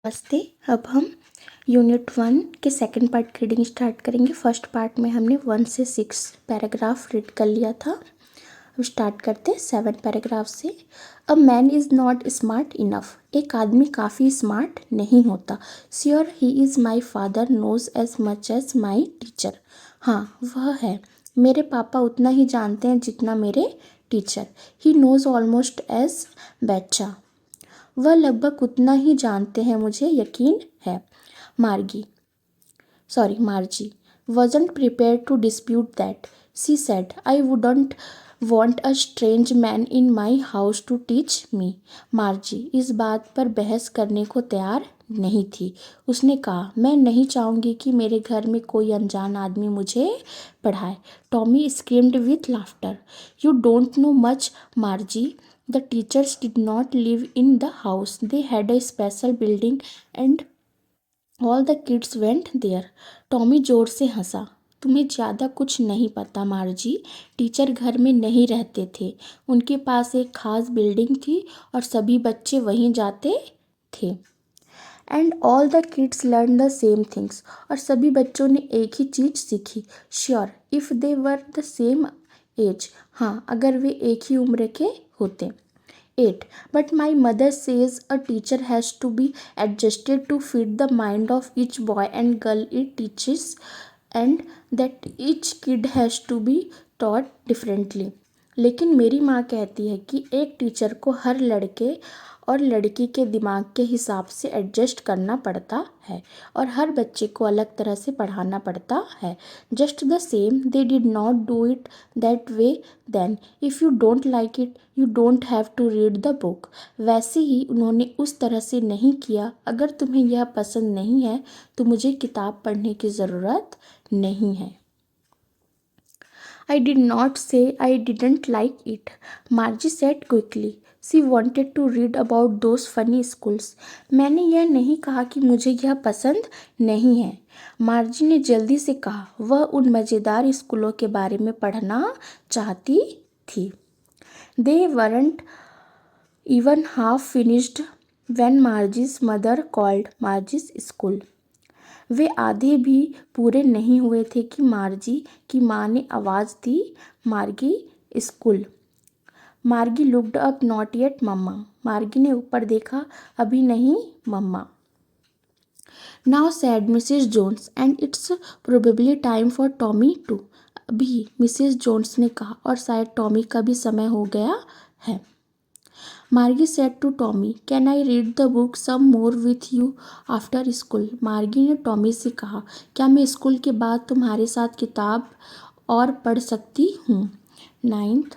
नमस्ते। अब हम यूनिट 1 के सेकंड पार्ट की रीडिंग स्टार्ट करेंगे। फर्स्ट पार्ट में हमने 1 से 6 पैराग्राफ रीड कर लिया था। अब स्टार्ट करते 7 पैराग्राफ से। A man is not smart enough. एक आदमी काफ़ी स्मार्ट नहीं होता। Sure he is my father knows as much as my teacher. हाँ, वह है। मेरे पापा उतना ही जानते हैं जितना मेरे teacher. He knows almost as betcha. वह लगभग उतना ही जानते हैं, मुझे यकीन है। मार्जी wasn't prepared to dispute that. She said, I wouldn't want a strange man in my house to teach me. मार्जी इस बात पर बहस करने को तैयार नहीं थी। उसने कहा, मैं नहीं चाहूँगी कि मेरे घर में कोई अनजान आदमी मुझे पढ़ाए। Tommy screamed with laughter. You don't know much, मार्जी. The teachers did not live in the house. They had a special building and all the kids went there. Tommy जोर से हंसा। तुम्हें ज़्यादा कुछ नहीं पता, मार्जी. टीचर घर में नहीं रहते थे। उनके पास एक खास बिल्डिंग थी और सभी बच्चे वहीं जाते थे। And all the kids learn the same things. और सभी बच्चों ने एक ही चीज़ सीखी। Sure if they were the same age. हाँ, अगर वे एक ही उम्र के होते। 8. But my mother says a teacher has to be adjusted to fit the mind of each boy and girl it teaches, and that each kid has to be taught differently. लेकिन मेरी माँ कहती है कि एक टीचर को हर लड़के और लड़की के दिमाग के हिसाब से एडजस्ट करना पड़ता है और हर बच्चे को अलग तरह से पढ़ाना पड़ता है। Just the same they did not do it that way then. If you don't like it you don't have to read the book. वैसे ही उन्होंने उस तरह से नहीं किया। अगर तुम्हें यह पसंद नहीं है तो मुझे किताब पढ़ने की ज़रूरत नहीं है। I did not say I didn't like it, Margie said quickly. She wanted to read about those funny schools. मैंने यह नहीं कहा कि मुझे यह पसंद नहीं है, मार्जी ने जल्दी से कहा। वह उन मज़ेदार स्कूलों के बारे में पढ़ना चाहती थी। They weren't even half finished when Margie's mother called Margie's school. वे आधे भी पूरे नहीं हुए थे कि मार्जी की माँ ने आवाज़ दी, Margie school. Margie looked up, not yet mamma. Margie ने ऊपर देखा, अभी नहीं मम्मा। Now said Mrs Jones, and it's probably time for Tommy too. अभी मिसेस जोन्स ने कहा, और शायद टॉमी का भी समय हो गया है। Margie said to Tommy, can I read the book some more with you after school. Margie ने टॉमी से कहा, क्या मैं स्कूल के बाद तुम्हारे साथ किताब और पढ़ सकती हूँ। 9th.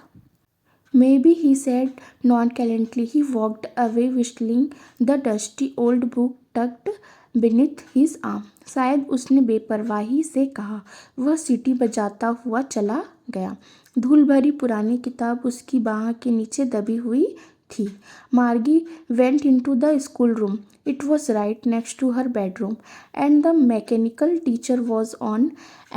Maybe, he said nonchalantly. He walked away whistling, the dusty old book tucked beneath his arm. शायद उसने बेपरवाही से कहा। वह सीटी बजाता हुआ चला गया। धूल भरी पुरानी किताब उसकी बाह के नीचे दबी हुई थी। मार्गी went into the schoolroom. It was right next to her bedroom, and the mechanical teacher was on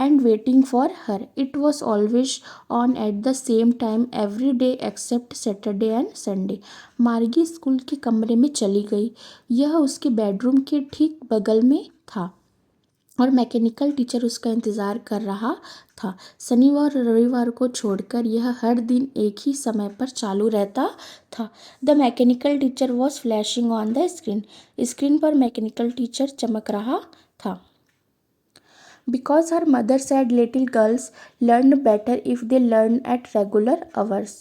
and waiting for her. It was always on at the same time every day except Saturday and Sunday. मार्गी school के कमरे में चली गई। यह उसके bedroom के ठीक बगल में था और मैकेनिकल टीचर उसका इंतज़ार कर रहा था। शनिवार और रविवार को छोड़कर यह हर दिन एक ही समय पर चालू रहता था। The mechanical teacher was flashing on the screen. Screen पर मैकेनिकल टीचर चमक रहा था। Because her mother sad little girls learn better if they learn at regular hours.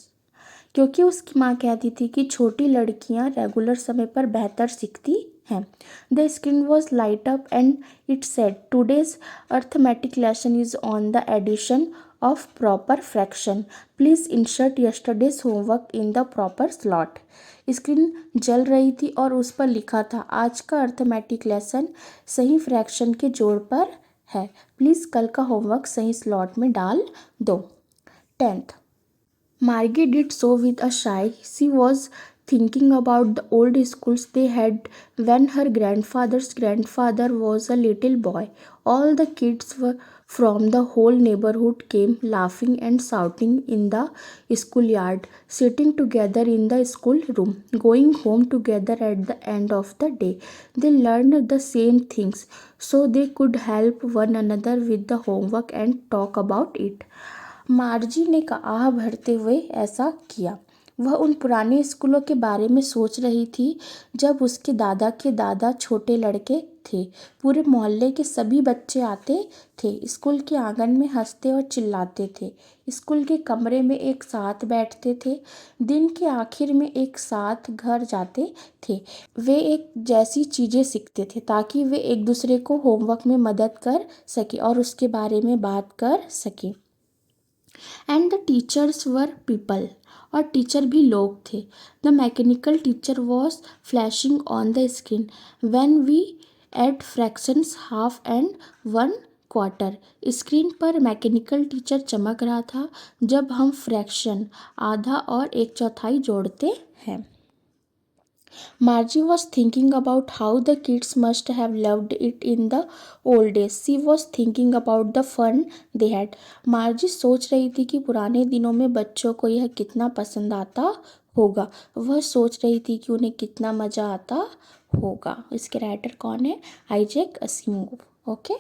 क्योंकि उसकी माँ कहती थी कि छोटी लड़कियाँ रेगुलर समय पर बेहतर सीखती हैं। The screen was lit up and it said, today's arithmetic lesson is on the addition of proper fraction. Please insert yesterday's homework in the proper slot. Screen जल रही थी और उस पर लिखा था, आज का अर्थमेटिक लेसन सही फ्रैक्शन के जोड़ पर है। प्लीज़ कल का होमवर्क सही स्लॉट में डाल दो। 10th. Margie did so with a sigh. She was thinking about the old schools they had when her grandfather's grandfather was a little boy. All the kids from the whole neighborhood came laughing and shouting in the schoolyard, sitting together in the schoolroom, going home together at the end of the day. They learned the same things so they could help one another with the homework and talk about it. मार्जी ने आह भरते हुए ऐसा किया। वह उन पुराने स्कूलों के बारे में सोच रही थी जब उसके दादा के दादा छोटे लड़के थे। पूरे मोहल्ले के सभी बच्चे आते थे, स्कूल के आंगन में हंसते और चिल्लाते थे, स्कूल के कमरे में एक साथ बैठते थे, दिन के आखिर में एक साथ घर जाते थे। वे एक जैसी चीज़ें सीखते थे ताकि वे एक दूसरे को होमवर्क में मदद कर सके और उसके बारे में बात कर सके। And the teachers were people, और टीचर भी लोग थे। The mechanical teacher was flashing on the screen when we add fractions half and one quarter. Screen पर मैकेनिकल टीचर चमक रहा था जब हम फ्रैक्शन आधा और एक चौथाई जोड़ते हैं। Margie was thinking about how the kids must have loved it in the old days. She was thinking about the fun they had. Margie सोच रही थी कि पुराने दिनों में बच्चों को यह कितना पसंद आता होगा। वह सोच रही थी कि उन्हें कितना मज़ा आता होगा। इसके राइटर कौन है? Isaac Asimov. ओके।